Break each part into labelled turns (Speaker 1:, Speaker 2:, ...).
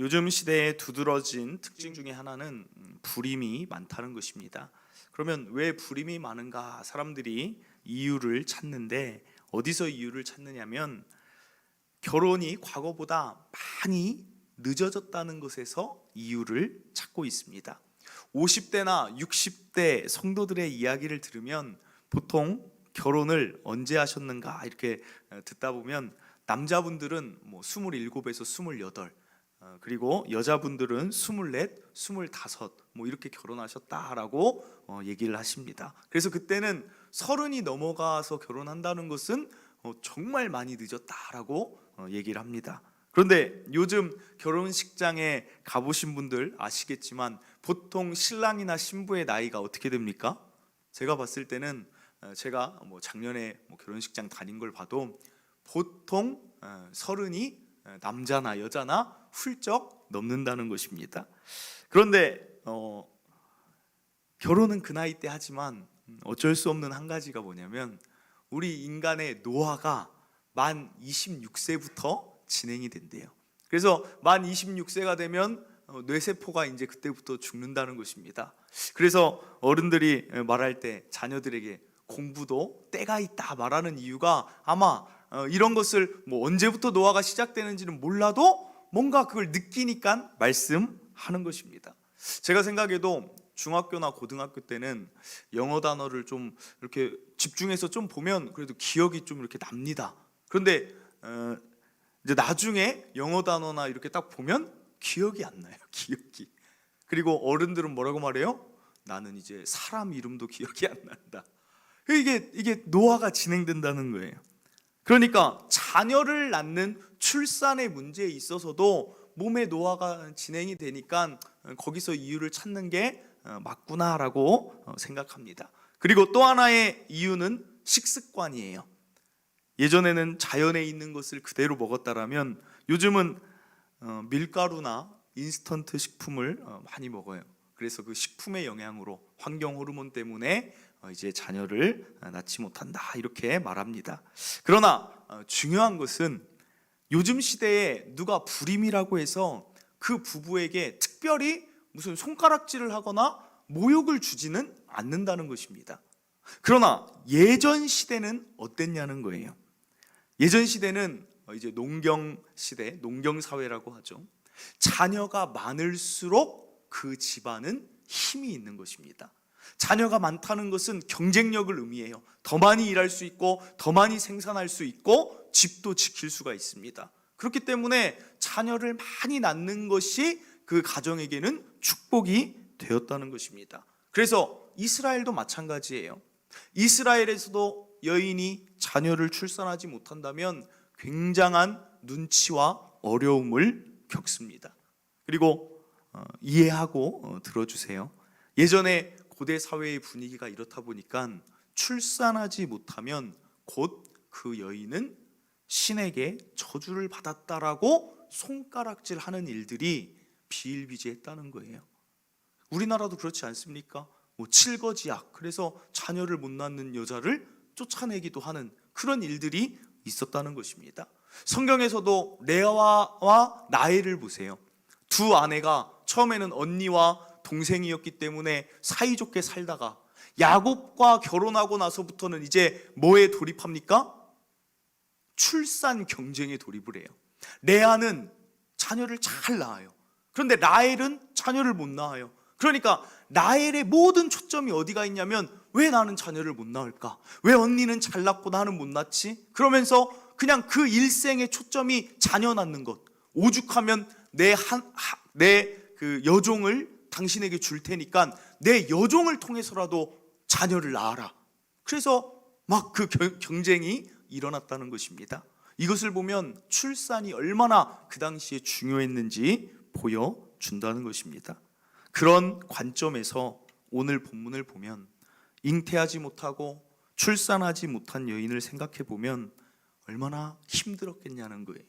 Speaker 1: 요즘 시대에 두드러진 특징 중에 하나는 불임이 많다는 것입니다. 그러면 왜 불임이 많은가? 사람들이 이유를 찾는데 어디서 이유를 찾느냐면 결혼이 과거보다 많이 늦어졌다는 것에서 이유를 찾고 있습니다. 50대나 60대 성도들의 이야기를 들으면 보통 결혼을 언제 하셨는가 이렇게 듣다 보면 남자분들은 27에서 28, 그리고 여자분들은 24, 25 이렇게 결혼하셨다라고 얘기를 하십니다. 그래서 그때는 30이 넘어가서 결혼한다는 것은 정말 많이 늦었다라고 얘기를 합니다. 그런데 요즘 결혼식장에 가보신 분들 아시겠지만 보통 신랑이나 신부의 나이가 어떻게 됩니까? 제가 봤을 때는 제가 작년에 결혼식장 다닌 걸 봐도 보통 30이 남자나 여자나 훌쩍 넘는다는 것입니다. 그런데 결혼은 그 나이 때 하지만 어쩔 수 없는 한 가지가 뭐냐면 우리 인간의 노화가 만 26세부터 진행이 된대요. 그래서 만 26세가 되면 뇌세포가 이제 그때부터 죽는다는 것입니다. 그래서 어른들이 말할 때 자녀들에게 공부도 때가 있다 말하는 이유가 아마 이런 것을 언제부터 노화가 시작되는지는 몰라도 뭔가 그걸 느끼니까 말씀하는 것입니다. 제가 생각해도 중학교나 고등학교 때는 영어 단어를 좀 이렇게 집중해서 좀 보면 그래도 기억이 좀 이렇게 납니다. 그런데 이제 나중에 영어 단어나 이렇게 딱 보면 기억이 안 나요. 기억이. 그리고 어른들은 뭐라고 말해요? 나는 이제 사람 이름도 기억이 안 난다. 이게 노화가 진행된다는 거예요. 그러니까 자녀를 낳는 출산의 문제에 있어서도 몸의 노화가 진행이 되니까 거기서 이유를 찾는 게 맞구나라고 생각합니다. 그리고 또 하나의 이유는 식습관이에요. 예전에는 자연에 있는 것을 그대로 먹었다라면 요즘은 밀가루나 인스턴트 식품을 많이 먹어요. 그래서 그 식품의 영향으로 환경 호르몬 때문에 이제 자녀를 낳지 못한다 이렇게 말합니다. 그러나 중요한 것은 요즘 시대에 누가 불임이라고 해서 그 부부에게 특별히 무슨 손가락질을 하거나 모욕을 주지는 않는다는 것입니다. 그러나 예전 시대는 어땠냐는 거예요. 예전 시대는 이제 농경 시대, 농경 사회라고 하죠. 자녀가 많을수록 그 집안은 힘이 있는 것입니다. 자녀가 많다는 것은 경쟁력을 의미해요. 더 많이 일할 수 있고 더 많이 생산할 수 있고 집도 지킬 수가 있습니다. 그렇기 때문에 자녀를 많이 낳는 것이 그 가정에게는 축복이 되었다는 것입니다. 그래서 이스라엘도 마찬가지예요. 이스라엘에서도 여인이 자녀를 출산하지 못한다면 굉장한 눈치와 어려움을 겪습니다. 그리고 이해하고 들어주세요. 예전에 고대 사회의 분위기가 이렇다 보니까 출산하지 못하면 곧 그 여인은 신에게 저주를 받았다라고 손가락질하는 일들이 비일비재했다는 거예요. 우리나라도 그렇지 않습니까? 칠거지약, 그래서 자녀를 못 낳는 여자를 쫓아내기도 하는 그런 일들이 있었다는 것입니다. 성경에서도 레아와 라헬을 보세요. 두 아내가 처음에는 언니와 동생이었기 때문에 사이좋게 살다가 야곱과 결혼하고 나서부터는 이제 뭐에 돌입합니까? 출산 경쟁에 돌입을 해요. 레아는 자녀를 잘 낳아요. 그런데 라헬은 자녀를 못 낳아요. 그러니까 라헬의 모든 초점이 어디가 있냐면 왜 나는 자녀를 못 낳을까? 왜 언니는 잘 낳고 나는 못 낳지? 그러면서 그냥 그 일생의 초점이 자녀 낳는 것. 오죽하면 내 그 여종을 당신에게 줄 테니까 내 여종을 통해서라도 자녀를 낳아라. 그래서 막 그 경쟁이 일어났다는 것입니다. 이것을 보면 출산이 얼마나 그 당시에 중요했는지 보여준다는 것입니다. 그런 관점에서 오늘 본문을 보면 잉태하지 못하고 출산하지 못한 여인을 생각해 보면 얼마나 힘들었겠냐는 거예요.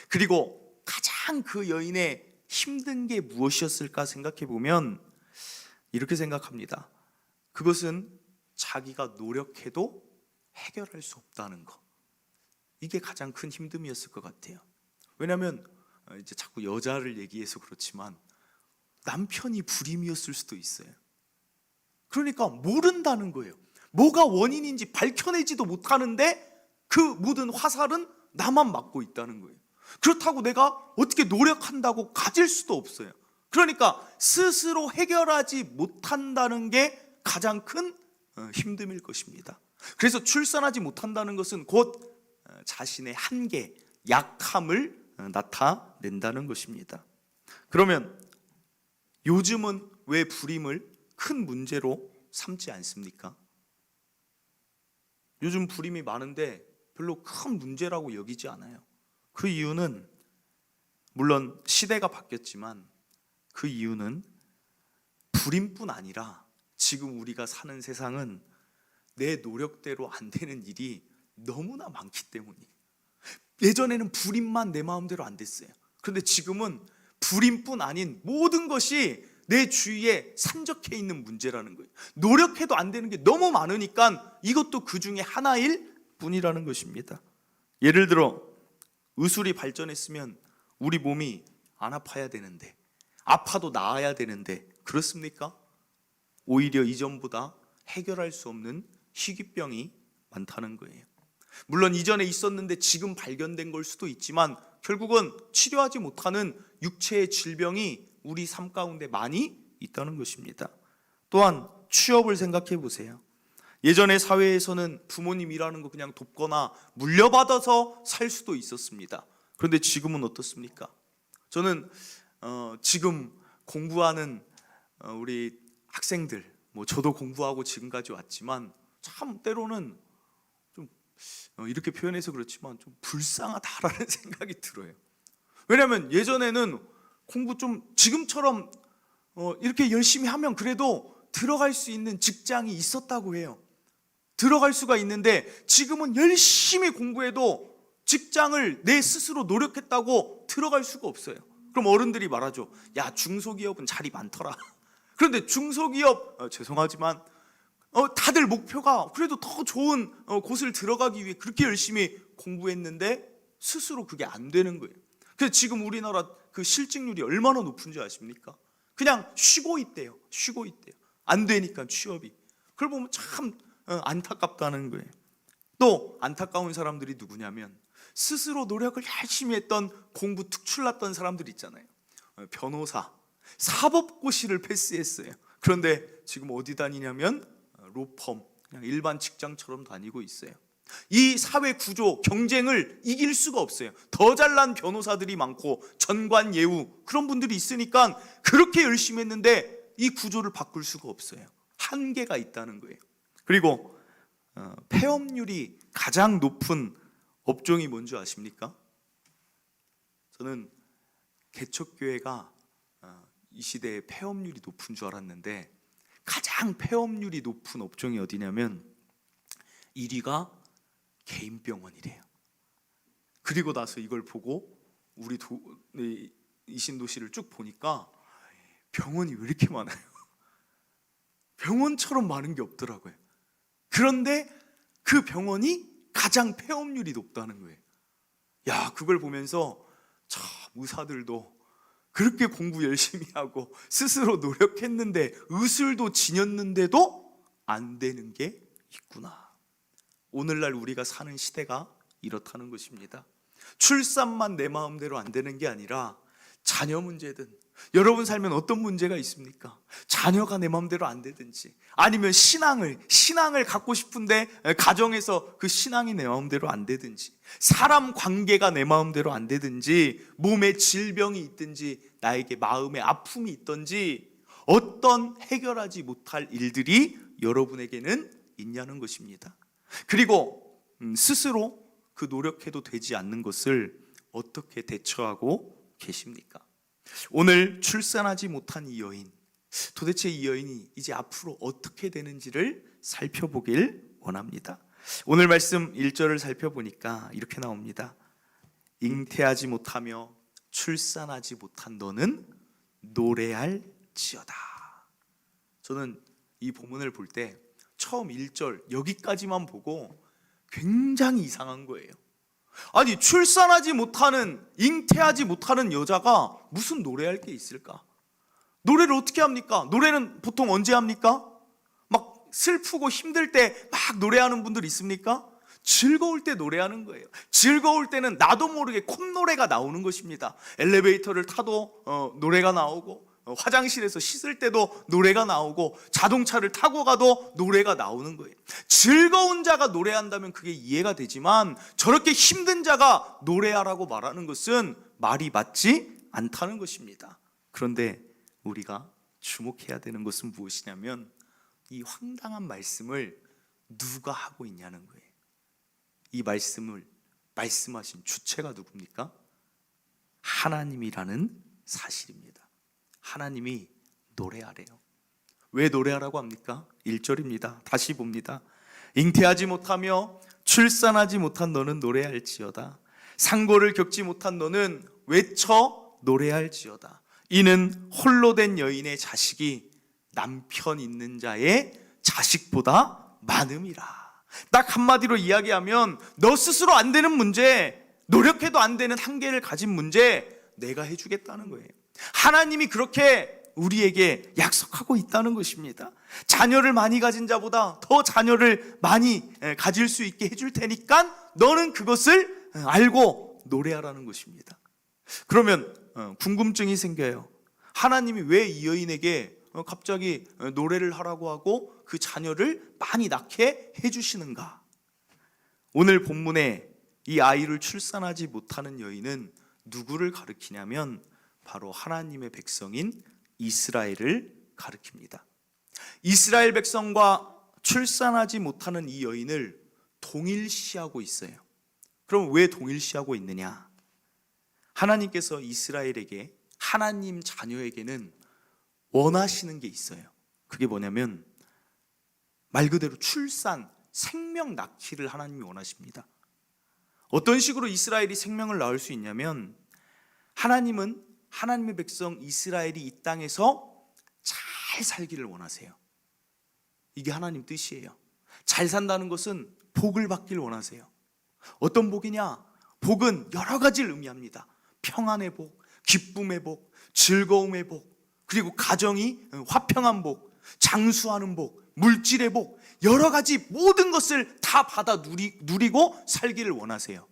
Speaker 1: 그리고 가장 그 여인의 힘든 게 무엇이었을까 생각해 보면 이렇게 생각합니다. 그것은 자기가 노력해도 해결할 수 없다는 것. 이게 가장 큰 힘듦이었을 것 같아요. 왜냐하면 이제 자꾸 여자를 얘기해서 그렇지만 남편이 불임이었을 수도 있어요. 그러니까 모른다는 거예요. 뭐가 원인인지 밝혀내지도 못하는데 그 모든 화살은 나만 맞고 있다는 거예요. 그렇다고 내가 어떻게 노력한다고 가질 수도 없어요. 그러니까 스스로 해결하지 못한다는 게 가장 큰 힘듦일 것입니다. 그래서 출산하지 못한다는 것은 곧 자신의 한계, 약함을 나타낸다는 것입니다. 그러면 요즘은 왜 불임을 큰 문제로 삼지 않습니까? 요즘 불임이 많은데 별로 큰 문제라고 여기지 않아요. 그 이유는 물론 시대가 바뀌었지만 그 이유는 불임뿐 아니라 지금 우리가 사는 세상은 내 노력대로 안 되는 일이 너무나 많기 때문이에요. 예전에는 불임만 내 마음대로 안 됐어요. 그런데 지금은 불임뿐 아닌 모든 것이 내 주위에 산적해 있는 문제라는 거예요. 노력해도 안 되는 게 너무 많으니까 이것도 그 중에 하나일 뿐이라는 것입니다. 예를 들어 의술이 발전했으면 우리 몸이 안 아파야 되는데, 아파도 나아야 되는데 그렇습니까? 오히려 이전보다 해결할 수 없는 희귀병이 많다는 거예요. 물론 이전에 있었는데 지금 발견된 걸 수도 있지만 결국은 치료하지 못하는 육체의 질병이 우리 삶 가운데 많이 있다는 것입니다. 또한 취업을 생각해 보세요. 예전의 사회에서는 부모님 일하는 거 그냥 돕거나 물려받아서 살 수도 있었습니다. 그런데 지금은 어떻습니까? 저는 지금 공부하는 우리 학생들, 저도 공부하고 지금까지 왔지만 참 때로는 좀 이렇게 표현해서 그렇지만 좀 불쌍하다라는 생각이 들어요. 왜냐하면 예전에는 공부 좀 지금처럼 이렇게 열심히 하면 그래도 들어갈 수 있는 직장이 있었다고 해요. 들어갈 수가 있는데 지금은 열심히 공부해도 직장을 내 스스로 노력했다고 들어갈 수가 없어요. 그럼 어른들이 말하죠. 야, 중소기업은 자리 많더라. 그런데 중소기업 죄송하지만 다들 목표가 그래도 더 좋은 곳을 들어가기 위해 그렇게 열심히 공부했는데 스스로 그게 안 되는 거예요. 그래서 지금 우리나라 그 실직률이 얼마나 높은지 아십니까? 그냥 쉬고 있대요. 쉬고 있대요. 안 되니까 취업이. 그걸 보면 참 안타깝다는 거예요. 또 안타까운 사람들이 누구냐면 스스로 노력을 열심히 했던 공부 특출났던 사람들 있잖아요. 변호사, 사법고시를 패스했어요. 그런데 지금 어디 다니냐면 로펌, 그냥 일반 직장처럼 다니고 있어요. 이 사회 구조, 경쟁을 이길 수가 없어요. 더 잘난 변호사들이 많고 전관 예우 그런 분들이 있으니까 그렇게 열심히 했는데 이 구조를 바꿀 수가 없어요. 한계가 있다는 거예요. 그리고 폐업률이 가장 높은 업종이 뭔지 아십니까? 저는 개척교회가 이 시대에 폐업률이 높은 줄 알았는데 가장 폐업률이 높은 업종이 어디냐면 1위가 개인병원이래요. 그리고 나서 이걸 보고 우리 이 신도시를 쭉 보니까 병원이 왜 이렇게 많아요? 병원처럼 많은 게 없더라고요. 그런데 그 병원이 가장 폐업률이 높다는 거예요. 야, 그걸 보면서 참 의사들도 그렇게 공부 열심히 하고 스스로 노력했는데 의술도 지녔는데도 안 되는 게 있구나. 오늘날 우리가 사는 시대가 이렇다는 것입니다. 출산만 내 마음대로 안 되는 게 아니라 자녀 문제든 여러분 살면 어떤 문제가 있습니까? 자녀가 내 마음대로 안 되든지 아니면 신앙을 갖고 싶은데 가정에서 그 신앙이 내 마음대로 안 되든지 사람 관계가 내 마음대로 안 되든지 몸에 질병이 있든지 나에게 마음의 아픔이 있든지 어떤 해결하지 못할 일들이 여러분에게는 있냐는 것입니다. 그리고 스스로 그 노력해도 되지 않는 것을 어떻게 대처하고 계십니까? 오늘 출산하지 못한 이 여인, 도대체 이 여인이 이제 앞으로 어떻게 되는지를 살펴보길 원합니다. 오늘 말씀 1절을 살펴보니까 이렇게 나옵니다. 잉태하지 못하며 출산하지 못한 너는 노래할지어다. 저는 이 본문을 볼 때 처음 1절 여기까지만 보고 굉장히 이상한 거예요. 아니, 출산하지 못하는, 잉태하지 못하는 여자가 무슨 노래할 게 있을까? 노래를 어떻게 합니까? 노래는 보통 언제 합니까? 막 슬프고 힘들 때 막 노래하는 분들 있습니까? 즐거울 때 노래하는 거예요. 즐거울 때는 나도 모르게 콧노래가 나오는 것입니다. 엘리베이터를 타도 노래가 나오고, 화장실에서 씻을 때도 노래가 나오고, 자동차를 타고 가도 노래가 나오는 거예요. 즐거운 자가 노래한다면 그게 이해가 되지만, 저렇게 힘든 자가 노래하라고 말하는 것은 말이 맞지 않다는 것입니다. 그런데 우리가 주목해야 되는 것은 무엇이냐면, 이 황당한 말씀을 누가 하고 있냐는 거예요. 이 말씀을 말씀하신 주체가 누굽니까? 하나님이라는 사실입니다. 하나님이 노래하래요. 왜 노래하라고 합니까? 1절입니다. 다시 봅니다. 잉태하지 못하며 출산하지 못한 너는 노래할지어다. 상고를 겪지 못한 너는 외쳐 노래할지어다. 이는 홀로 된 여인의 자식이 남편 있는 자의 자식보다 많음이라. 딱 한마디로 이야기하면 너 스스로 안 되는 문제, 노력해도 안 되는 한계를 가진 문제 내가 해주겠다는 거예요. 하나님이 그렇게 우리에게 약속하고 있다는 것입니다. 자녀를 많이 가진 자보다 더 자녀를 많이 가질 수 있게 해줄 테니까 너는 그것을 알고 노래하라는 것입니다. 그러면 궁금증이 생겨요. 하나님이 왜 이 여인에게 갑자기 노래를 하라고 하고 그 자녀를 많이 낳게 해주시는가? 오늘 본문에 이 아이를 출산하지 못하는 여인은 누구를 가리키냐면 바로 하나님의 백성인 이스라엘을 가리킵니다. 이스라엘 백성과 출산하지 못하는 이 여인을 동일시하고 있어요. 그럼 왜 동일시하고 있느냐? 하나님께서 이스라엘에게, 하나님 자녀에게는 원하시는 게 있어요. 그게 뭐냐면 말 그대로 출산, 생명 낳기를 하나님이 원하십니다. 어떤 식으로 이스라엘이 생명을 낳을 수 있냐면, 하나님은 하나님의 백성 이스라엘이 이 땅에서 잘 살기를 원하세요. 이게 하나님 뜻이에요. 잘 산다는 것은 복을 받기를 원하세요. 어떤 복이냐? 복은 여러 가지를 의미합니다. 평안의 복, 기쁨의 복, 즐거움의 복, 그리고 가정이 화평한 복, 장수하는 복, 물질의 복, 여러 가지 모든 것을 다 받아 누리고 살기를 원하세요.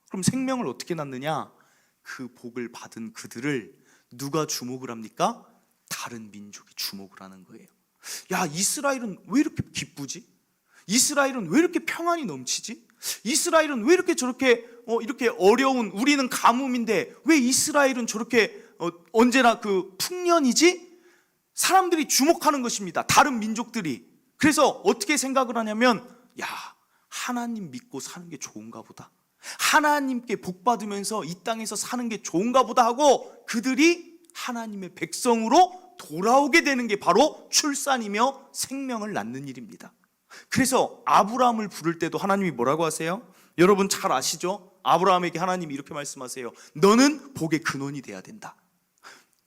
Speaker 1: 그럼 생명을 어떻게 낳느냐? 그 복을 받은 그들을 누가 주목을 합니까? 다른 민족이 주목을 하는 거예요. 야, 이스라엘은 왜 이렇게 기쁘지? 이스라엘은 왜 이렇게 평안이 넘치지? 이스라엘은 왜 이렇게 저렇게 이렇게 어려운, 우리는 가뭄인데 왜 이스라엘은 저렇게 언제나 그 풍년이지? 사람들이 주목하는 것입니다. 다른 민족들이. 그래서 어떻게 생각을 하냐면, 야, 하나님 믿고 사는 게 좋은가 보다, 하나님께 복 받으면서 이 땅에서 사는 게 좋은가 보다 하고 그들이 하나님의 백성으로 돌아오게 되는 게 바로 출산이며 생명을 낳는 일입니다. 그래서 아브라함을 부를 때도 하나님이 뭐라고 하세요? 여러분 잘 아시죠? 아브라함에게 하나님이 이렇게 말씀하세요. 너는 복의 근원이 돼야 된다.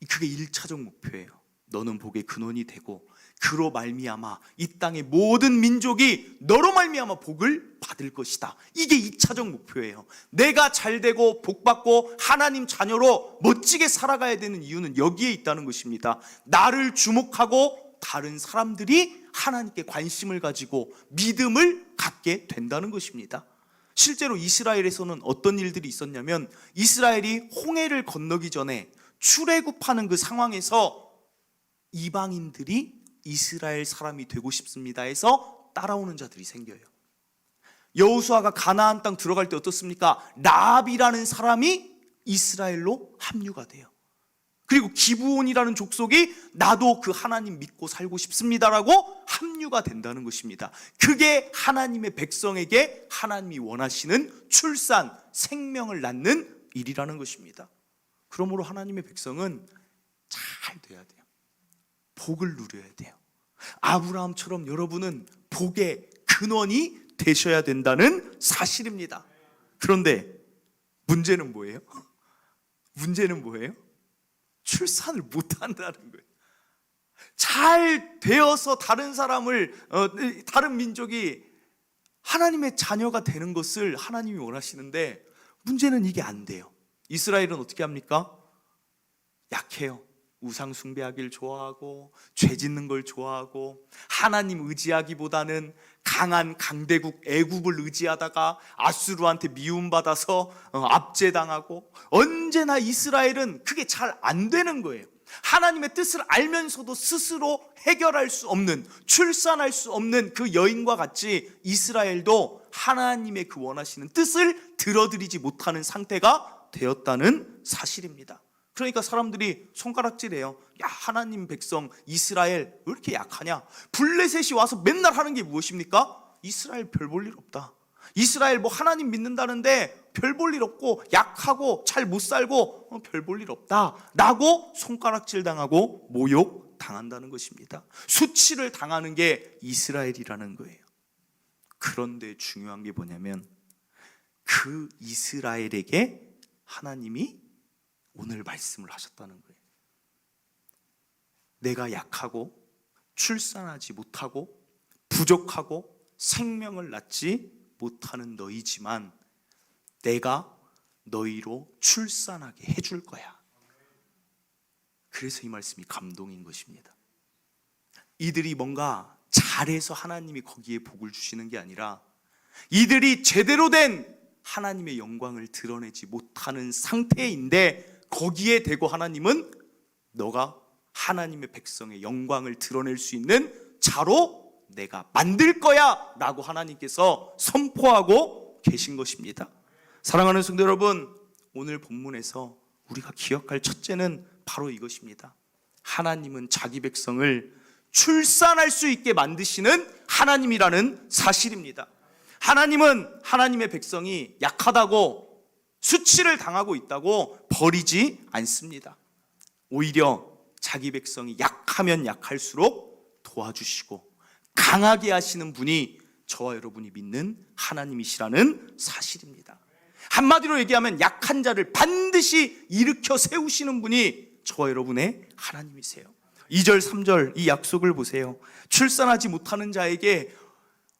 Speaker 1: 그게 1차적 목표예요. 너는 복의 근원이 되고 그로 말미암아 이 땅의 모든 민족이 너로 말미암아 복을 받을 것이다. 이게 2차적 목표예요. 내가 잘되고 복받고 하나님 자녀로 멋지게 살아가야 되는 이유는 여기에 있다는 것입니다. 나를 주목하고 다른 사람들이 하나님께 관심을 가지고 믿음을 갖게 된다는 것입니다. 실제로 이스라엘에서는 어떤 일들이 있었냐면, 이스라엘이 홍해를 건너기 전에 출애굽하는 그 상황에서 이방인들이 이스라엘 사람이 되고 싶습니다 해서 따라오는 자들이 생겨요. 여호수아가 가나안 땅 들어갈 때 어떻습니까? 라합이라는 사람이 이스라엘로 합류가 돼요. 그리고 기브온이라는 족속이 나도 그 하나님 믿고 살고 싶습니다라고 합류가 된다는 것입니다. 그게 하나님의 백성에게 하나님이 원하시는 출산, 생명을 낳는 일이라는 것입니다. 그러므로 하나님의 백성은 잘 돼야 돼요. 복을 누려야 돼요. 아브라함처럼 여러분은 복의 근원이 되셔야 된다는 사실입니다. 그런데 문제는 뭐예요? 문제는 뭐예요? 출산을 못한다는 거예요. 잘 되어서 다른 다른 민족이 하나님의 자녀가 되는 것을 하나님이 원하시는데 문제는 이게 안 돼요. 이스라엘은 어떻게 합니까? 약해요. 우상 숭배하기를 좋아하고 죄 짓는 걸 좋아하고 하나님 의지하기보다는 강한 강대국 애굽을 의지하다가 아수르한테 미움받아서 압제당하고, 언제나 이스라엘은 그게 잘 안 되는 거예요. 하나님의 뜻을 알면서도 스스로 해결할 수 없는, 출산할 수 없는 그 여인과 같이 이스라엘도 하나님의 그 원하시는 뜻을 들어드리지 못하는 상태가 되었다는 사실입니다. 그러니까 사람들이 손가락질해요. 야, 하나님 백성 이스라엘 왜 이렇게 약하냐? 블레셋이 와서 맨날 하는 게 무엇입니까? 이스라엘 별 볼 일 없다. 이스라엘 뭐 하나님 믿는다는데 별 볼 일 없고 약하고 잘 못 살고 별 볼 일 없다 라고 손가락질 당하고 모욕 당한다는 것입니다. 수치를 당하는 게 이스라엘이라는 거예요. 그런데 중요한 게 뭐냐면 그 이스라엘에게 하나님이 오늘 말씀을 하셨다는 거예요. 내가 약하고 출산하지 못하고 부족하고 생명을 낳지 못하는 너희지만 내가 너희로 출산하게 해줄 거야. 그래서 이 말씀이 감동인 것입니다. 이들이 뭔가 잘해서 하나님이 거기에 복을 주시는 게 아니라 이들이 제대로 된 하나님의 영광을 드러내지 못하는 상태인데 거기에 대고 하나님은 너가 하나님의 백성의 영광을 드러낼 수 있는 자로 내가 만들 거야 라고 하나님께서 선포하고 계신 것입니다. 사랑하는 성도 여러분, 오늘 본문에서 우리가 기억할 첫째는 바로 이것입니다. 하나님은 자기 백성을 출산할 수 있게 만드시는 하나님이라는 사실입니다. 하나님은 하나님의 백성이 약하다고 수치를 당하고 있다고 버리지 않습니다. 오히려 자기 백성이 약하면 약할수록 도와주시고 강하게 하시는 분이 저와 여러분이 믿는 하나님이시라는 사실입니다. 한마디로 얘기하면 약한 자를 반드시 일으켜 세우시는 분이 저와 여러분의 하나님이세요. 2절 3절 이 약속을 보세요. 출산하지 못하는 자에게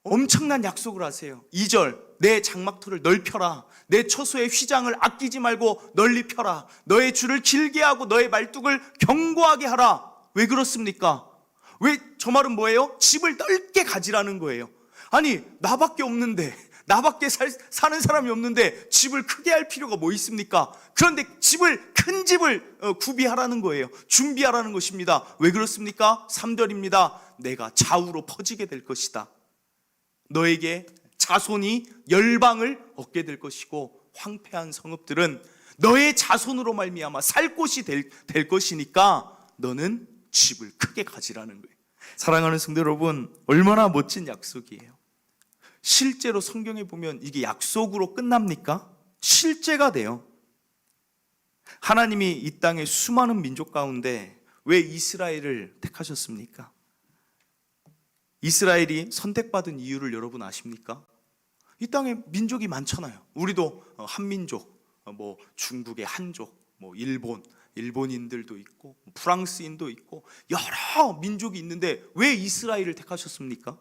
Speaker 1: 엄청난 약속을 하세요. 2절 내 장막터를 넓혀라. 내 처소의 휘장을 아끼지 말고 널리 펴라. 너의 줄을 길게 하고 너의 말뚝을 견고하게 하라. 왜 그렇습니까? 왜 저 말은 뭐예요? 집을 넓게 가지라는 거예요. 아니 나밖에 없는데, 나밖에 사는 사람이 없는데 집을 크게 할 필요가 뭐 있습니까? 그런데 큰 집을 구비하라는 거예요. 준비하라는 것입니다. 왜 그렇습니까? 3절입니다. 내가 좌우로 퍼지게 될 것이다. 너에게 자손이 열방을 얻게 될 것이고 황폐한 성읍들은 너의 자손으로 말미암아 살 곳이 될 것이니까 너는 집을 크게 가지라는 거예요. 사랑하는 성도 여러분, 얼마나 멋진 약속이에요. 실제로 성경에 보면 이게 약속으로 끝납니까? 실제가 돼요. 하나님이 이 땅의 수많은 민족 가운데 왜 이스라엘을 택하셨습니까? 이스라엘이 선택받은 이유를 여러분 아십니까? 이 땅에 민족이 많잖아요. 우리도 한민족, 뭐 중국의 한족, 뭐 일본인들도 있고 프랑스인도 있고 여러 민족이 있는데 왜 이스라엘을 택하셨습니까?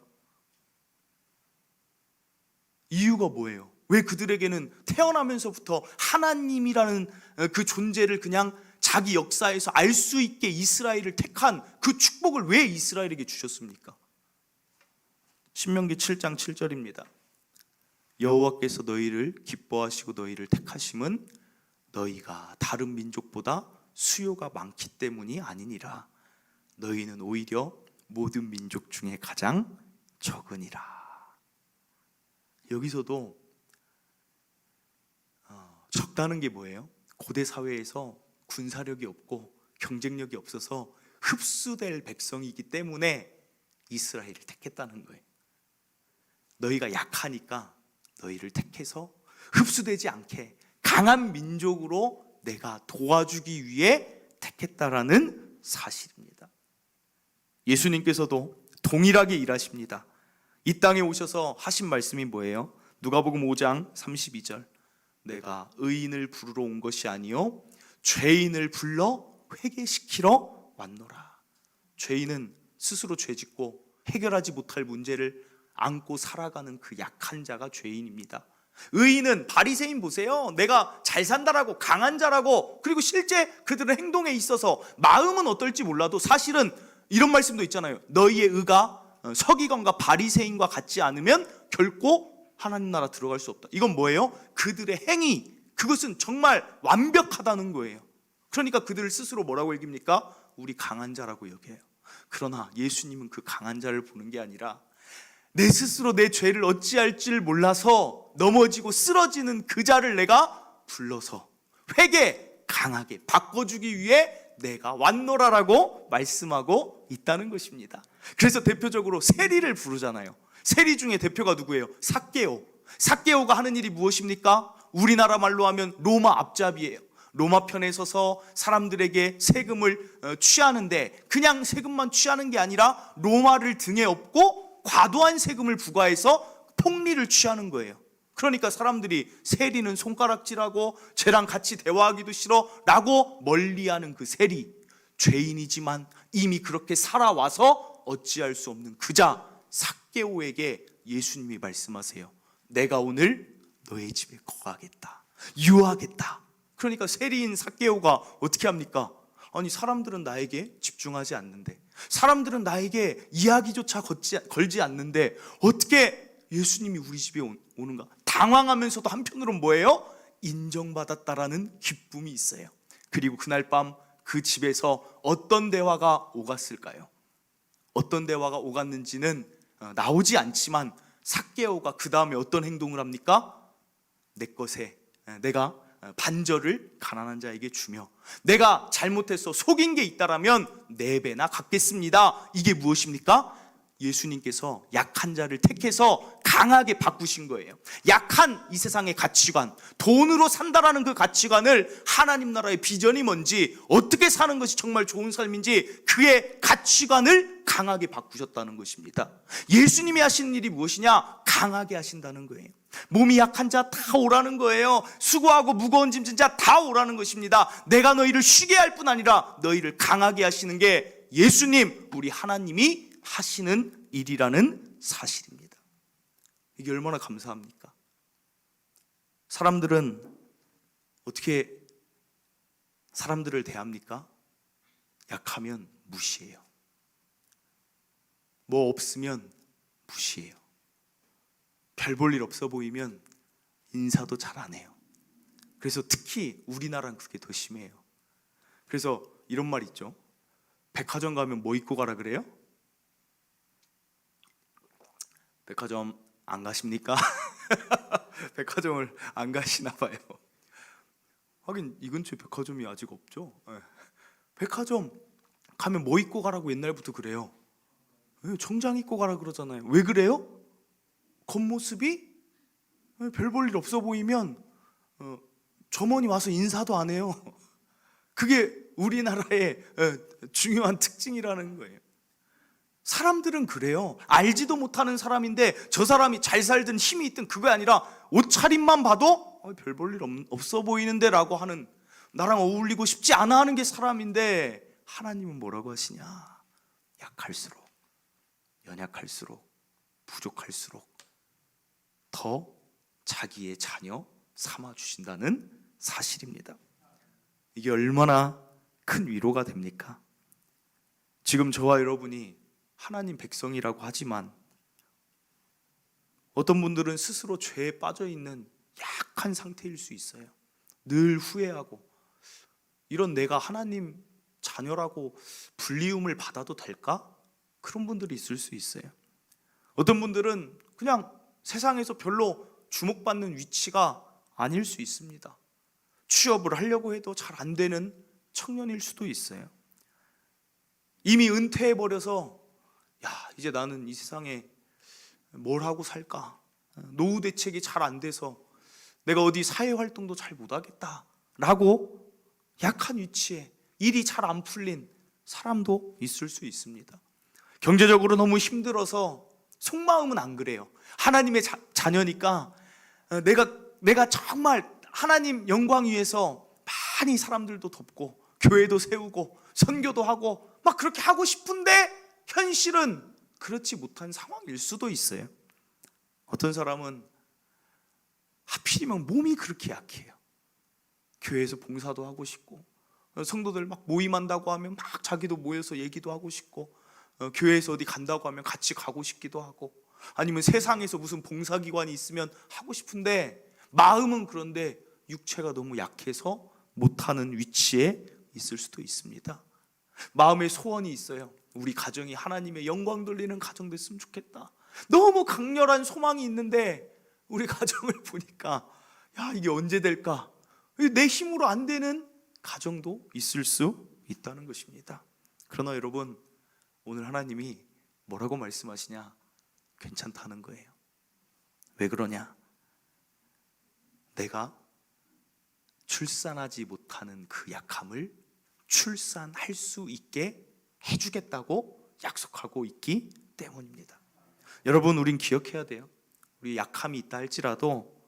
Speaker 1: 이유가 뭐예요? 왜 그들에게는 태어나면서부터 하나님이라는 그 존재를 그냥 자기 역사에서 알 수 있게 이스라엘을 택한 그 축복을 왜 이스라엘에게 주셨습니까? 신명기 7장 7절입니다. 여호와께서 너희를 기뻐하시고 너희를 택하심은 너희가 다른 민족보다 수요가 많기 때문이 아니니라. 너희는 오히려 모든 민족 중에 가장 적으니라. 여기서도 적다는 게 뭐예요? 고대 사회에서 군사력이 없고 경쟁력이 없어서 흡수될 백성이기 때문에 이스라엘을 택했다는 거예요. 너희가 약하니까 너희를 택해서 흡수되지 않게 강한 민족으로 내가 도와주기 위해 택했다라는 사실입니다. 예수님께서도 동일하게 일하십니다. 이 땅에 오셔서 하신 말씀이 뭐예요? 누가복음 5장 32절 내가 의인을 부르러 온 것이 아니요 죄인을 불러 회개시키러 왔노라. 죄인은 스스로 죄짓고 해결하지 못할 문제를 안고 살아가는 그 약한 자가 죄인입니다. 의인은 바리새인 보세요. 내가 잘 산다라고 강한 자라고, 그리고 실제 그들의 행동에 있어서 마음은 어떨지 몰라도 사실은 이런 말씀도 있잖아요. 너희의 의가 서기관과 바리새인과 같지 않으면 결코 하나님 나라 들어갈 수 없다. 이건 뭐예요? 그들의 행위, 그것은 정말 완벽하다는 거예요. 그러니까 그들을 스스로 뭐라고 여깁니까? 우리 강한 자라고 여겨요. 그러나 예수님은 그 강한 자를 보는 게 아니라 내 스스로 내 죄를 어찌할 줄 몰라서 넘어지고 쓰러지는 그 자를 내가 불러서 회개 강하게 바꿔주기 위해 내가 왔노라라고 말씀하고 있다는 것입니다. 그래서 대표적으로 세리를 부르잖아요. 세리 중에 대표가 누구예요? 삭개오. 삭개오가 하는 일이 무엇입니까? 우리나라 말로 하면 로마 앞잡이예요. 로마 편에 서서 사람들에게 세금을 취하는데 그냥 세금만 취하는 게 아니라 로마를 등에 업고 과도한 세금을 부과해서 폭리를 취하는 거예요. 그러니까 사람들이 세리는 손가락질하고 쟤랑 같이 대화하기도 싫어 라고 멀리하는 그 세리, 죄인이지만 이미 그렇게 살아와서 어찌할 수 없는 그자 삭개오에게 예수님이 말씀하세요. 내가 오늘 너의 집에 거하겠다, 유하겠다. 그러니까 세리인 삭개오가 어떻게 합니까? 아니 사람들은 나에게 집중하지 않는데, 사람들은 나에게 이야기조차 걸지 않는데 어떻게 예수님이 우리 집에 오는가? 당황하면서도 한편으로는 뭐예요? 인정받았다라는 기쁨이 있어요. 그리고 그날 밤 그 집에서 어떤 대화가 오갔을까요? 어떤 대화가 오갔는지는 나오지 않지만 삭개오가 그 다음에 어떤 행동을 합니까? 내 것에 내가 반절을 가난한 자에게 주며 내가 잘못해서 속인 게 있다라면 4배나 갚겠습니다. 이게 무엇입니까? 예수님께서 약한 자를 택해서 강하게 바꾸신 거예요. 약한 이 세상의 가치관, 돈으로 산다라는 그 가치관을 하나님 나라의 비전이 뭔지, 어떻게 사는 것이 정말 좋은 삶인지 그의 가치관을 강하게 바꾸셨다는 것입니다. 예수님이 하시는 일이 무엇이냐? 강하게 하신다는 거예요. 몸이 약한 자 다 오라는 거예요. 수고하고 무거운 짐 진 자 다 오라는 것입니다. 내가 너희를 쉬게 할 뿐 아니라 너희를 강하게 하시는 게 예수님, 우리 하나님이 하시는 일이라는 사실입니다. 이게 얼마나 감사합니까? 사람들은 어떻게 사람들을 대합니까? 약하면 무시해요. 뭐 없으면 무시해요. 별 볼 일 없어 보이면 인사도 잘 안 해요. 그래서 특히 우리나라는 그게 더 심해요. 그래서 이런 말 있죠. 백화점 가면 뭐 입고 가라 그래요? 백화점 안 가십니까? 백화점을 안 가시나 봐요. 하긴 이 근처에 백화점이 아직 없죠. 백화점 가면 뭐 입고 가라고 옛날부터 그래요. 정장 입고 가라 그러잖아요. 왜 그래요? 겉모습이 별 볼 일 없어 보이면 점원이 와서 인사도 안 해요. 그게 우리나라의 중요한 특징이라는 거예요. 사람들은 그래요. 알지도 못하는 사람인데 저 사람이 잘 살든 힘이 있든 그게 아니라 옷차림만 봐도 별 볼 일 없어 보이는데 라고 하는, 나랑 어울리고 싶지 않아 하는 게 사람인데, 하나님은 뭐라고 하시냐? 약할수록, 연약할수록, 부족할수록 더 자기의 자녀 삼아주신다는 사실입니다. 이게 얼마나 큰 위로가 됩니까? 지금 저와 여러분이 하나님 백성이라고 하지만 어떤 분들은 스스로 죄에 빠져있는 약한 상태일 수 있어요. 늘 후회하고, 이런 내가 하나님 자녀라고 불리움을 받아도 될까? 그런 분들이 있을 수 있어요. 어떤 분들은 그냥 세상에서 별로 주목받는 위치가 아닐 수 있습니다. 취업을 하려고 해도 잘 안 되는 청년일 수도 있어요. 이미 은퇴해버려서 이제 나는 이 세상에 뭘 하고 살까? 노후 대책이 잘 안 돼서 내가 어디 사회활동도 잘 못하겠다 라고 약한 위치에 일이 잘 안 풀린 사람도 있을 수 있습니다. 경제적으로 너무 힘들어서 속마음은 안 그래요. 하나님의 자녀니까 내가 정말 하나님 영광 위해서 많이 사람들도 돕고 교회도 세우고 선교도 하고 막 그렇게 하고 싶은데 현실은 그렇지 못한 상황일 수도 있어요. 어떤 사람은 하필이면 몸이 그렇게 약해요. 교회에서 봉사도 하고 싶고, 성도들 막 모임한다고 하면 막 자기도 모여서 얘기도 하고 싶고, 교회에서 어디 간다고 하면 같이 가고 싶기도 하고, 아니면 세상에서 무슨 봉사기관이 있으면 하고 싶은데 마음은 그런데 육체가 너무 약해서 못하는 위치에 있을 수도 있습니다. 마음의 소원이 있어요. 우리 가정이 하나님의 영광 돌리는 가정 됐으면 좋겠다. 너무 강렬한 소망이 있는데 우리 가정을 보니까 야, 이게 언제 될까? 내 힘으로 안 되는 가정도 있을 수 있다는 것입니다. 그러나 여러분, 오늘 하나님이 뭐라고 말씀하시냐? 괜찮다는 거예요. 왜 그러냐? 내가 출산하지 못하는 그 약함을 출산할 수 있게 해주겠다고 약속하고 있기 때문입니다. 여러분, 우린 기억해야 돼요. 우리 약함이 있다 할지라도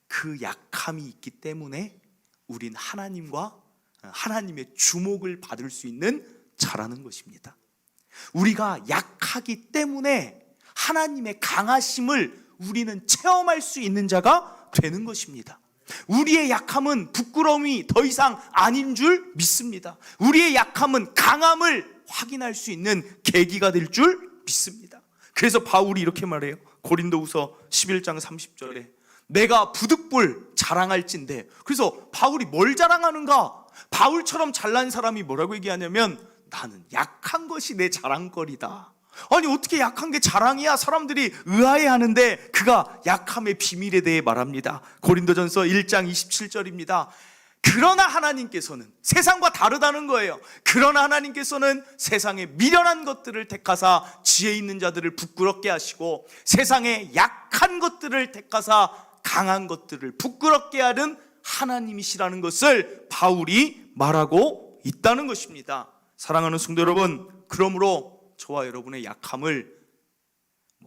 Speaker 1: 그 약함이 있기 때문에 우린 하나님과 하나님의 주목을 받을 수 있는 자라는 것입니다. 우리가 약하기 때문에 하나님의 강하심을 우리는 체험할 수 있는 자가 되는 것입니다. 우리의 약함은 부끄러움이 더 이상 아닌 줄 믿습니다. 우리의 약함은 강함을 확인할 수 있는 계기가 될 줄 믿습니다. 그래서 바울이 이렇게 말해요. 고린도후서 11장 30절에 내가 부득불 자랑할진대. 그래서 바울이 뭘 자랑하는가? 바울처럼 잘난 사람이 뭐라고 얘기하냐면 나는 약한 것이 내 자랑거리다. 아니, 어떻게 약한 게 자랑이야? 사람들이 의아해하는데 그가 약함의 비밀에 대해 말합니다. 고린도전서 1장 27절입니다. 그러나 하나님께서는, 세상과 다르다는 거예요. 그러나 하나님께서는 세상의 미련한 것들을 택하사 지혜 있는 자들을 부끄럽게 하시고 세상의 약한 것들을 택하사 강한 것들을 부끄럽게 하는 하나님이시라는 것을 바울이 말하고 있다는 것입니다. 사랑하는 성도 여러분, 그러므로 저와 여러분의 약함을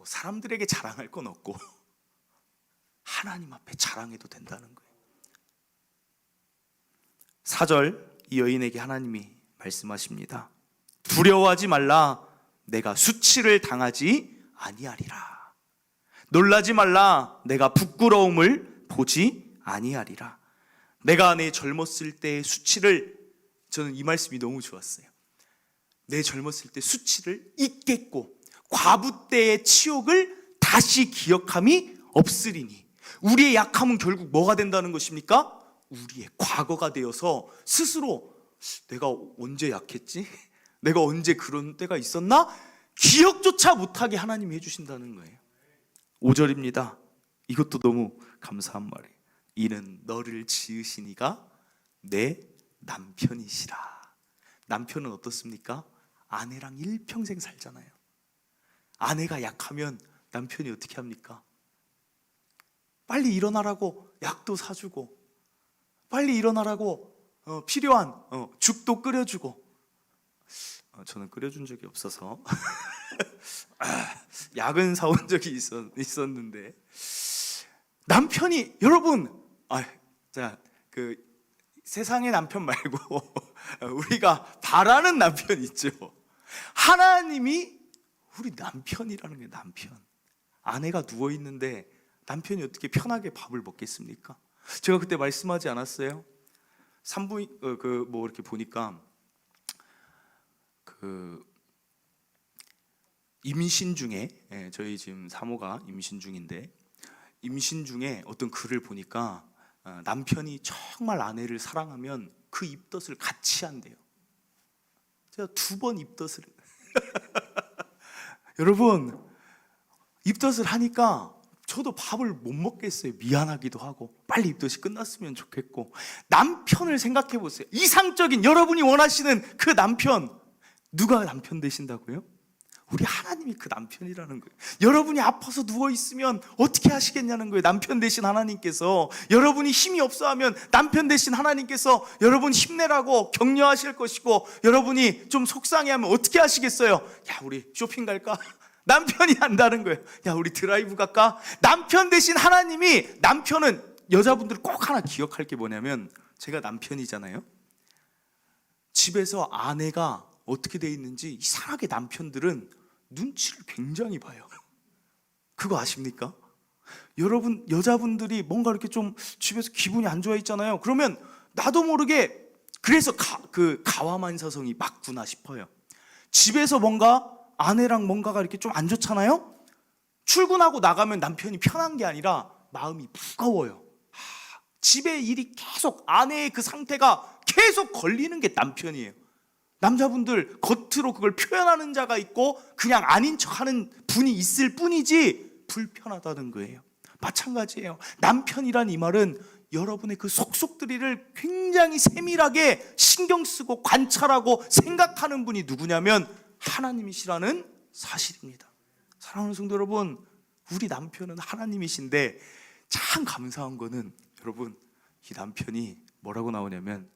Speaker 1: 사람들에게 자랑할 건 없고 하나님 앞에 자랑해도 된다는 거예요. 4절, 이 여인에게 하나님이 말씀하십니다. 두려워하지 말라. 내가 수치를 당하지 아니하리라. 놀라지 말라. 내가 부끄러움을 보지 아니하리라. 내가 내 젊었을 때의 수치를, 저는 이 말씀이 너무 좋았어요. 내 젊었을 때 수치를 잊겠고 과부 때의 치욕을 다시 기억함이 없으리니. 우리의 약함은 결국 뭐가 된다는 것입니까? 우리의 과거가 되어서 스스로 내가 언제 약했지? 내가 언제 그런 때가 있었나? 기억조차 못하게 하나님이 해주신다는 거예요. 5절입니다. 이것도 너무 감사한 말이에요. 이는 너를 지으신 이가 내 남편이시라. 남편은 어떻습니까? 아내랑 일평생 살잖아요. 아내가 약하면 남편이 어떻게 합니까? 빨리 일어나라고 약도 사주고, 빨리 일어나라고 필요한 죽도 끓여주고. 저는 끓여준 적이 없어서 약은 사온 적이 있었는데, 남편이, 여러분, 그 세상의 남편 말고 우리가 바라는 남편 있죠. 하나님이 우리 남편이라는 게, 남편. 아내가 누워 있는데 남편이 어떻게 편하게 밥을 먹겠습니까? 제가 그때 말씀하지 않았어요? 산부 이렇게 보니까 임신 중에, 저희 지금 사모가 임신 중인데, 임신 중에 어떤 글을 보니까 남편이 정말 아내를 사랑하면 그 입덧을 같이 한대요. 제가 2번 입덧을 여러분, 입덧을 하니까 저도 밥을 못 먹겠어요. 미안하기도 하고 빨리 입덧이 끝났으면 좋겠고. 남편을 생각해 보세요. 이상적인, 여러분이 원하시는 그 남편, 누가 남편 되신다고요? 우리 하나님이 그 남편이라는 거예요. 여러분이 아파서 누워있으면 어떻게 하시겠냐는 거예요. 남편 되신 하나님께서. 여러분이 힘이 없어하면 남편 되신 하나님께서 여러분 힘내라고 격려하실 것이고, 여러분이 좀 속상해하면 어떻게 하시겠어요? 야, 우리 쇼핑 갈까? 남편이 한다는 거예요. 야, 우리 드라이브 갈까? 남편 되신 하나님이, 남편은, 여자분들 꼭 하나 기억할 게 뭐냐면, 제가 남편이잖아요. 집에서 아내가 어떻게 돼 있는지 이상하게 남편들은 눈치를 굉장히 봐요. 그거 아십니까? 여러분 여자분들이 뭔가 이렇게 좀 집에서 기분이 안 좋아 있잖아요. 그러면 나도 모르게 그래서 가와만사성이 맞구나 싶어요. 집에서 뭔가 아내랑 뭔가가 이렇게 좀 안 좋잖아요. 출근하고 나가면 남편이 편한 게 아니라 마음이 무거워요. 집에 일이 계속, 아내의 그 상태가 계속 걸리는 게 남편이에요. 남자분들 겉으로 그걸 표현하는 자가 있고 그냥 아닌 척하는 분이 있을 뿐이지 불편하다는 거예요. 마찬가지예요. 남편이란 이 말은 여러분의 그 속속들이를 굉장히 세밀하게 신경 쓰고 관찰하고 생각하는 분이 누구냐면 하나님이시라는 사실입니다. 사랑하는 성도 여러분, 우리 남편은 하나님이신데 참 감사한 거는 여러분, 이 남편이 뭐라고 나오냐면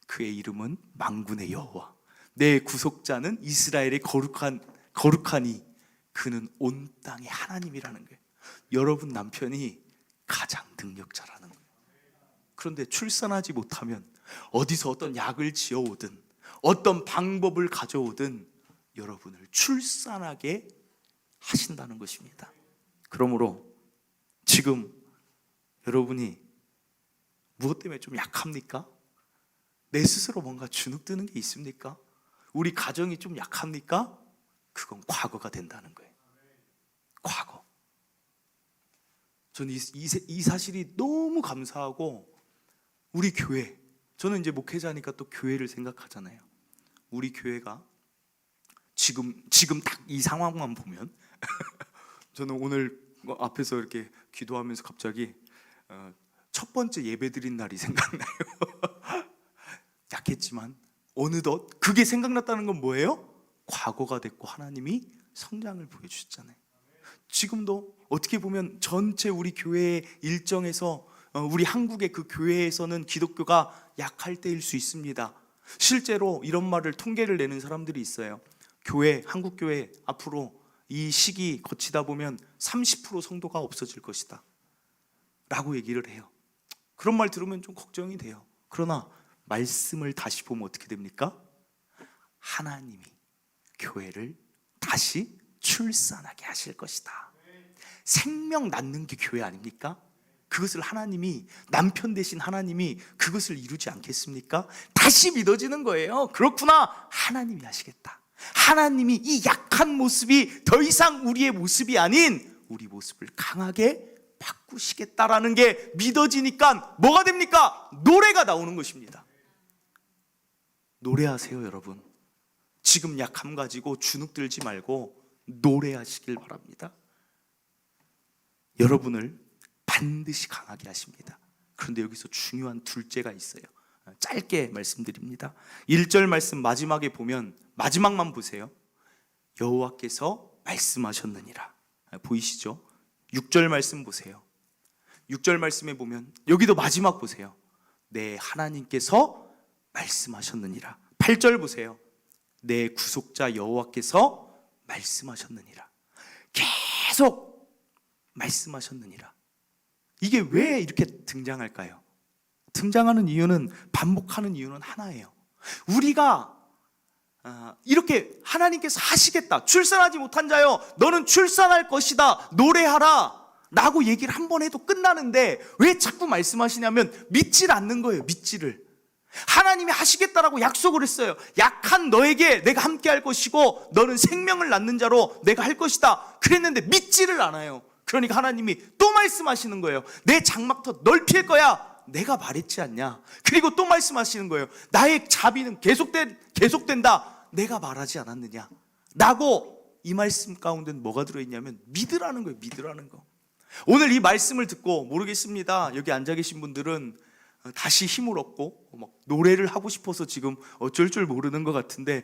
Speaker 1: 그의 이름은 만군의 여호와, 내 구속자는 이스라엘의 거룩하니 그는 온 땅의 하나님이라는 거예요. 여러분 남편이 가장 능력자라는 거예요. 그런데 출산하지 못하면 어디서 어떤 약을 지어오든 어떤 방법을 가져오든 여러분을 출산하게 하신다는 것입니다. 그러므로 지금 여러분이 무엇 때문에 좀 약합니까? 내 스스로 뭔가 주눅드는 게 있습니까? 우리 가정이 좀 약합니까? 그건 과거가 된다는 거예요. 과거. 저는 이 사실이 너무 감사하고, 우리 교회, 저는 이제 목회자니까 또 교회를 생각하잖아요. 우리 교회가 지금 딱 이 상황만 보면 저는 오늘 앞에서 이렇게 기도하면서 갑자기 첫 번째 예배 드린 날이 생각나요. 약했지만 어느덧 그게 생각났다는 건 뭐예요? 과거가 됐고 하나님이 성장을 보여주셨잖아요. 지금도 어떻게 보면 전체 우리 교회의 일정에서 우리 한국의 그 교회에서는 기독교가 약할 때일 수 있습니다. 실제로 이런 말을 통계를 내는 사람들이 있어요. 한국 교회 앞으로 이 시기 거치다 보면 30% 성도가 없어질 것이다 라고 얘기를 해요. 그런 말 들으면 좀 걱정이 돼요. 그러나 말씀을 다시 보면 어떻게 됩니까? 하나님이 교회를 다시 출산하게 하실 것이다. 생명 낳는 게 교회 아닙니까? 그것을 하나님이, 남편 되신 하나님이 그것을 이루지 않겠습니까? 다시 믿어지는 거예요. 그렇구나, 하나님이 하시겠다. 하나님이 이 약한 모습이 더 이상 우리의 모습이 아닌 우리 모습을 강하게 바꾸시겠다라는 게 믿어지니까 뭐가 됩니까? 노래가 나오는 것입니다. 노래하세요, 여러분. 지금 약함 가지고 주눅들지 말고 노래하시길 바랍니다. 여러분을 반드시 강하게 하십니다. 그런데 여기서 중요한 둘째가 있어요. 짧게 말씀드립니다. 1절 말씀 마지막에 보면, 마지막만 보세요. 여호와께서 말씀하셨느니라. 보이시죠? 6절 말씀 보세요. 6절 말씀에 보면 여기도 마지막 보세요. 내 하나님께서 말씀하셨느니라. 8절 보세요. 내 구속자 여호와께서 말씀하셨느니라. 계속 말씀하셨느니라. 이게 왜 이렇게 등장할까요? 등장하는 이유는, 반복하는 이유는 하나예요. 우리가 이렇게 하나님께서 하시겠다, 출산하지 못한 자여 너는 출산할 것이다, 노래하라 라고 얘기를 한 번 해도 끝나는데 왜 자꾸 말씀하시냐면 믿질 않는 거예요. 믿지를. 하나님이 하시겠다라고 약속을 했어요. 약한 너에게 내가 함께 할 것이고 너는 생명을 낳는 자로 내가 할 것이다 그랬는데 믿지를 않아요. 그러니까 하나님이 또 말씀하시는 거예요. 내 장막터 넓힐 거야, 내가 말했지 않냐. 그리고 또 말씀하시는 거예요. 나의 자비는 계속된다, 내가 말하지 않았느냐 라고. 이 말씀 가운데는 뭐가 들어있냐면 믿으라는 거예요. 믿으라는 거. 오늘 이 말씀을 듣고, 모르겠습니다, 여기 앉아 계신 분들은 다시 힘을 얻고 막 노래를 하고 싶어서 지금 어쩔 줄 모르는 것 같은데,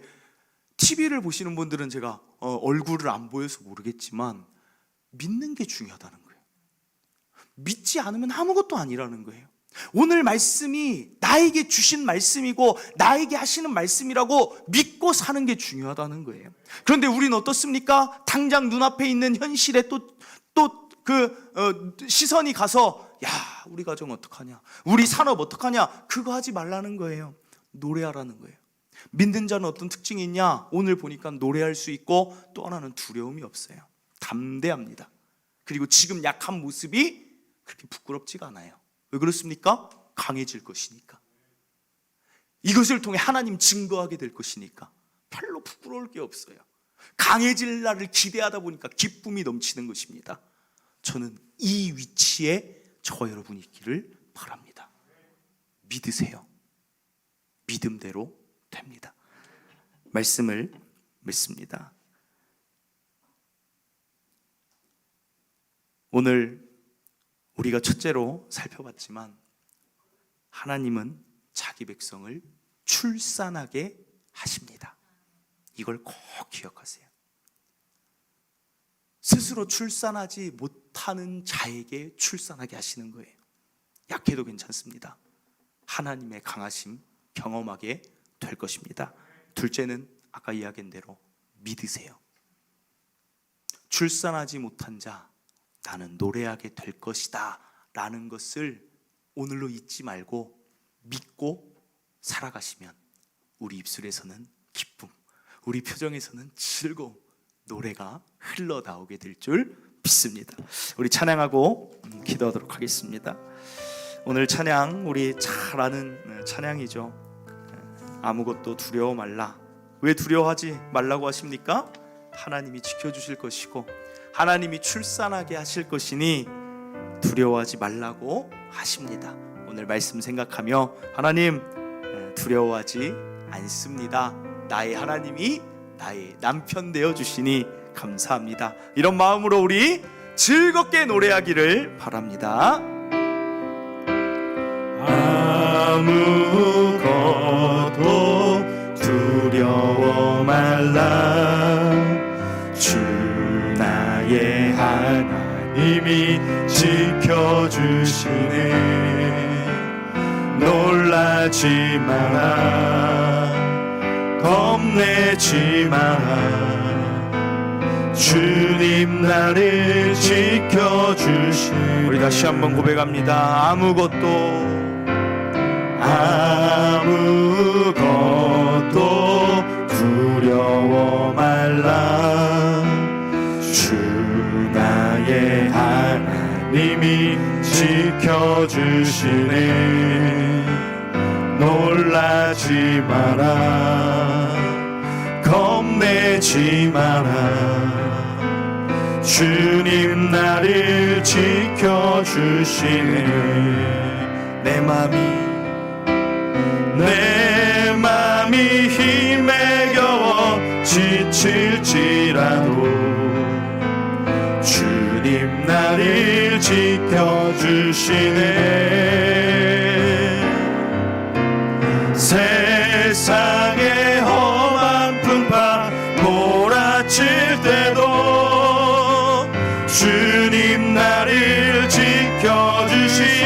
Speaker 1: TV를 보시는 분들은 제가 얼굴을 안 보여서 모르겠지만 믿는 게 중요하다는 거예요. 믿지 않으면 아무것도 아니라는 거예요. 오늘 말씀이 나에게 주신 말씀이고 나에게 하시는 말씀이라고 믿고 사는 게 중요하다는 거예요. 그런데 우리는 어떻습니까? 당장 눈앞에 있는 현실에 시선이 가서, 야, 우리 가정 어떡하냐, 우리 산업 어떡하냐, 그거 하지 말라는 거예요. 노래하라는 거예요. 믿는 자는 어떤 특징이 있냐? 오늘 보니까 노래할 수 있고 또 하나는 두려움이 없어요. 담대합니다. 그리고 지금 약한 모습이 그렇게 부끄럽지가 않아요. 왜 그렇습니까? 강해질 것이니까. 이것을 통해 하나님 증거하게 될 것이니까 별로 부끄러울 게 없어요. 강해질 날을 기대하다 보니까 기쁨이 넘치는 것입니다. 저는 이 위치에 저와 여러분이 있기를 바랍니다. 믿으세요. 믿음대로 됩니다. 말씀을 믿습니다. 오늘 우리가 첫째로 살펴봤지만 하나님은 자기 백성을 출산하게 하십니다. 이걸 꼭 기억하세요. 스스로 출산하지 못하는 자에게 출산하게 하시는 거예요. 약해도 괜찮습니다. 하나님의 강하심 경험하게 될 것입니다. 둘째는 아까 이야기한 대로 믿으세요. 출산하지 못한 자, 나는 노래하게 될 것이다 라는 것을 오늘로 잊지 말고 믿고 살아가시면 우리 입술에서는 기쁨, 우리 표정에서는 즐거움, 노래가 흘러나오게 될 줄 믿습니다. 우리 찬양하고 기도하도록 하겠습니다. 오늘 찬양 우리 잘 아는 찬양이죠. 아무것도 두려워 말라. 왜 두려워하지 말라고 하십니까? 하나님이 지켜주실 것이고 하나님이 출산하게 하실 것이니 두려워하지 말라고 하십니다. 오늘 말씀 생각하며 하나님 두려워하지 않습니다. 나의 하나님이 나의 남편 되어주시니 감사합니다. 이런 마음으로 우리 즐겁게 노래하기를 바랍니다. 아무것도 두려워 말라. 주 나의 하나님이 지켜주시네. 놀라지 마라. 겁내지 마라. 주님 나를 지켜주시네. 우리 다시 한번 고백합니다. 아무것도 두려워 말라. 주 나의 하나님이 지켜주시네. 놀라지 마라. 겁내지 마라. 주님 나를 지켜주시네. 내 맘이 힘에 겨워 지칠지라도 주님 나를 지켜주시네. 세상의 험한 풍파 몰아칠 때도 주님 나를 지켜주시네.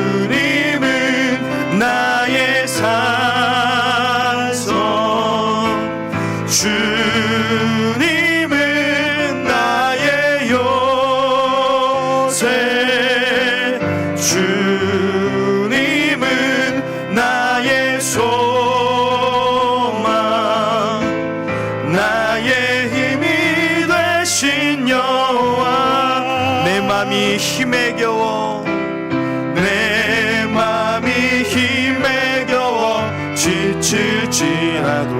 Speaker 1: 주님은 나의 산성, 주님은 나의 요새, 주님은 나의 소망, 나의 힘이 되신 여호와. 내 맘이 힘에 겨워 지칠지라도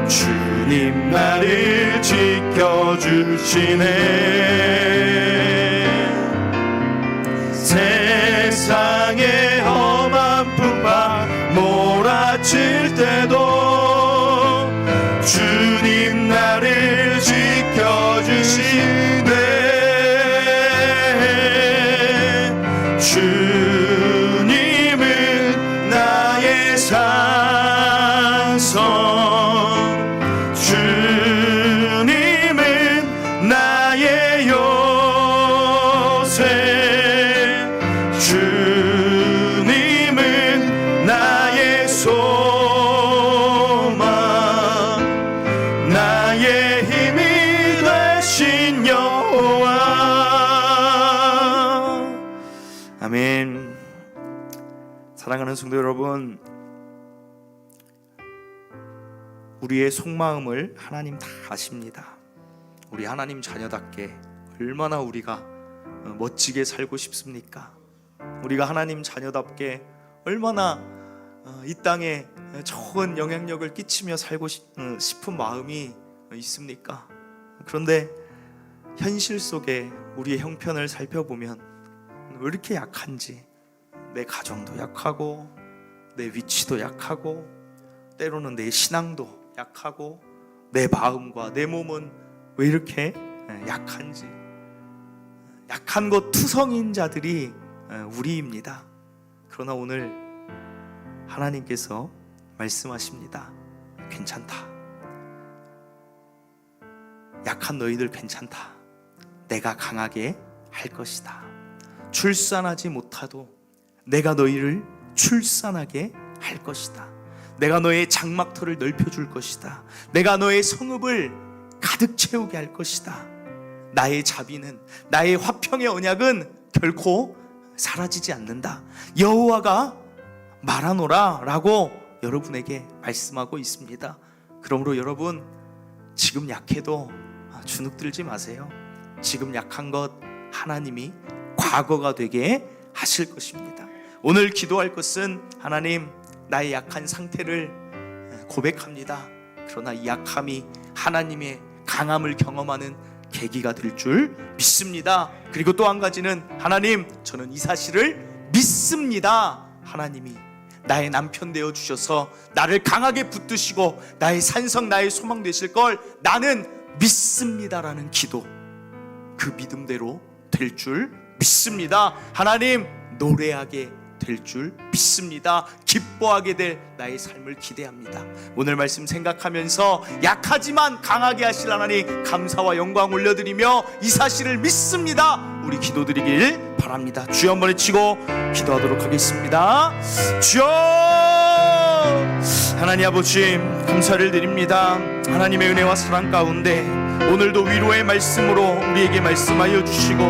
Speaker 1: 주님 나를 지켜주시네. 세상의 험한 풍파 몰아칠 때도 주님 나를 지켜주시네. 주님은 나의 산성, 주님은 나의 요새, 주님은 나의 소망, 나의 힘이 되신 여호와. 아멘. 사랑하는 성도 여러분, 우리의 속마음을 하나님 다 아십니다. 우리 하나님 자녀답게 얼마나 우리가 멋지게 살고 싶습니까? 우리가 하나님 자녀답게 얼마나 이 땅에 좋은 영향력을 끼치며 살고 싶은 마음이 있습니까? 그런데 현실 속에 우리의 형편을 살펴보면 왜 이렇게 약한지, 내 가정도 약하고 내 위치도 약하고 때로는 내 신앙도 약하고 내 마음과 내 몸은 왜 이렇게 약한지, 약한 것 투성인 자들이 우리입니다. 그러나 오늘 하나님께서 말씀하십니다. 괜찮다. 약한 너희들 괜찮다. 내가 강하게 할 것이다. 출산하지 못하도 내가 너희를 출산하게 할 것이다. 내가 너의 장막터를 넓혀줄 것이다. 내가 너의 성읍을 가득 채우게 할 것이다. 나의 자비는, 나의 화평의 언약은 결코 사라지지 않는다. 여호와가 말하노라 라고 여러분에게 말씀하고 있습니다. 그러므로 여러분, 지금 약해도 주눅들지 마세요. 지금 약한 것 하나님이 과거가 되게 하실 것입니다. 오늘 기도할 것은 하나님, 나의 약한 상태를 고백합니다. 그러나 이 약함이 하나님의 강함을 경험하는 계기가 될 줄 믿습니다. 그리고 또 한 가지는, 하나님, 저는 이 사실을 믿습니다. 하나님이 나의 남편 되어 주셔서 나를 강하게 붙드시고 나의 산성, 나의 소망 되실 걸 나는 믿습니다라는 기도, 그 믿음대로 될 줄 믿습니다. 하나님, 노래하게 될 줄 믿습니다. 기뻐하게 될 나의 삶을 기대합니다. 오늘 말씀 생각하면서 약하지만 강하게 하실 하나님 감사와 영광 올려드리며 이 사실을 믿습니다. 우리 기도드리길 바랍니다. 주여 한번 외치고 기도하도록 하겠습니다. 주여, 하나님 아버지 감사를 드립니다. 하나님의 은혜와 사랑 가운데 오늘도 위로의 말씀으로 우리에게 말씀하여 주시고,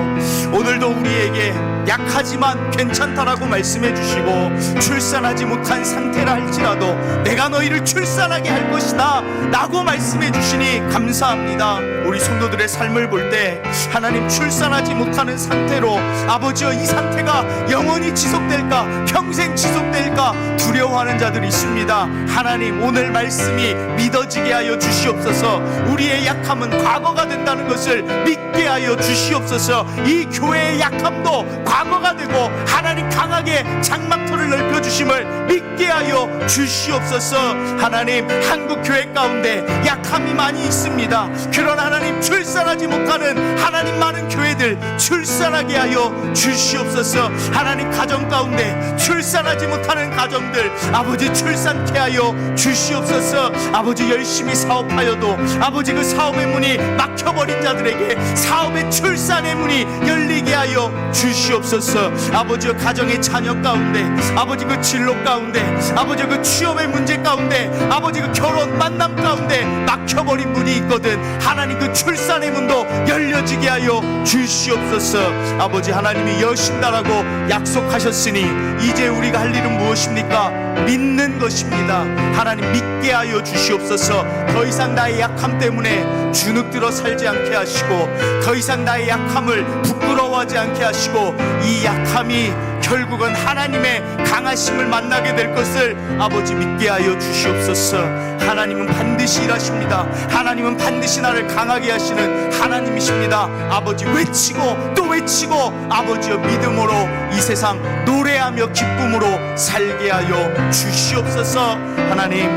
Speaker 1: 오늘도 우리에게 약하지만 괜찮다라고 말씀해 주시고, 출산하지 못한 상태라 할지라도 내가 너희를 출산하게 할 것이다 라고 말씀해 주시니 감사합니다. 우리 성도들의 삶을 볼 때 하나님, 출산하지 못하는 상태로 아버지여 이 상태가 영원히 지속될까, 평생 지속될까 두려워하는 자들이 있습니다. 하나님, 오늘 말씀이 믿어지게 하여 주시옵소서. 우리의 약함은 과거가 된다는 것을 믿게 하여 주시옵소서. 이 교회의 약함도 과거가 되고 하나님 강하게 장막터를 넓혀주심을 믿게 하여 주시옵소서. 하나님, 한국 교회 가운데 약함이 많이 있습니다. 그러나 하나님, 출산하지 못하는 하나님 많은 교회들 출산하게 하여 주시옵소서. 하나님, 가정 가운데 출산하지 못하는 가정들 아버지 출산케 하여 주시옵소서. 아버지, 열심히 사업하여도 아버지 그 사업의 문이 막혀버린 자들에게 사업의 출산의 문이 열리게 하여 주시옵소서. 아버지, 가정의 자녀 가운데 아버지 그 진로 가운데 아버지 그 취업의 문제 가운데 아버지 그 결혼 만남 가운데 막혀버린 문이 있거든. 하나님, 그 출산의 문도 열려지게 하여 주시옵소서. 아버지, 하나님이 여신다라고 약속하셨으니 이제 우리가 할 일은 무엇입니까? 믿는 것입니다. 하나님, 믿게 하여 주시옵소서. 더 이상 나의 약함 때문에 주눅들어 살지 않게 하시고, 더 이상 나의 약함을 부끄러워하지 않게 하시고, 이 약함이 결국은 하나님의 강하심을 만나게 될 것을 아버지 믿게 하여 주시옵소서. 하나님은 반드시 일하십니다. 하나님은 반드시 나를 강하게 하시는 하나님이십니다. 아버지, 외치고 또 외치고 아버지여 믿음으로 이 세상 노래하며 기쁨으로 살게 하여 주시옵소서. 하나님,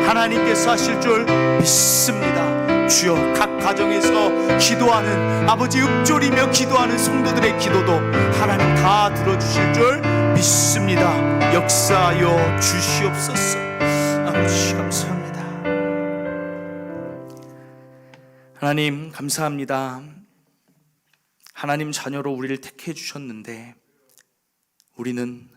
Speaker 1: 하나님께서 하실 줄 믿습니다. 주여, 각 가정에서 기도하는 아버지 읊조리며 기도하는 성도들의 기도도 하나님 다 들어주실 줄 믿습니다. 역사하여 주시옵소서. 아버지 감사합니다. 하나님 감사합니다. 하나님 자녀로 우리를 택해 주셨는데 우리는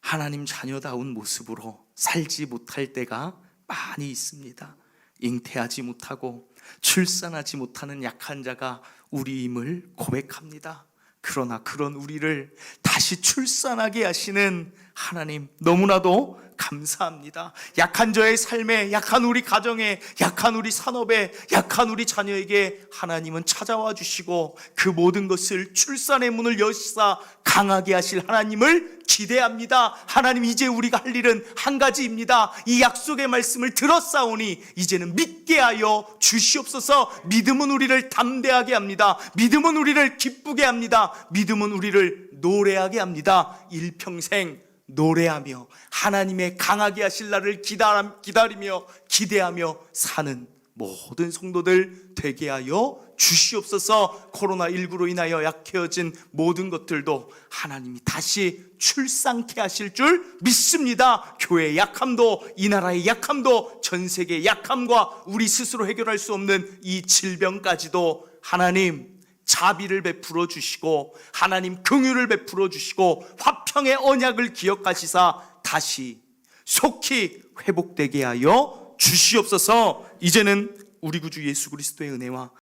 Speaker 1: 하나님 자녀다운 모습으로 살지 못할 때가 많이 있습니다. 잉태하지 못하고 출산하지 못하는 약한 자가 우리임을 고백합니다. 그러나 그런 우리를 다시 출산하게 하시는 하나님 너무나도 감사합니다. 약한 저의 삶에, 약한 우리 가정에, 약한 우리 산업에, 약한 우리 자녀에게 하나님은 찾아와 주시고 그 모든 것을 출산의 문을 여시사 강하게 하실 하나님을 기대합니다. 하나님, 이제 우리가 할 일은 한 가지입니다. 이 약속의 말씀을 들었사오니 이제는 믿게 하여 주시옵소서. 믿음은 우리를 담대하게 합니다. 믿음은 우리를 기쁘게 합니다. 믿음은 우리를 노래하게 합니다. 일평생 노래하며 하나님의 강하게 하실 날을 기다리며 기대하며 사는 모든 성도들 되게 하여 주시옵소서. 코로나19로 인하여 약해진 모든 것들도 하나님이 다시 출상케 하실 줄 믿습니다. 교회의 약함도, 이 나라의 약함도, 전 세계의 약함과 우리 스스로 해결할 수 없는 이 질병까지도 하나님 자비를 베풀어 주시고 하나님 긍휼을 베풀어 주시고 화평의 언약을 기억하시사 다시 속히 회복되게 하여 주시옵소서. 이제는 우리 구주 예수 그리스도의 은혜와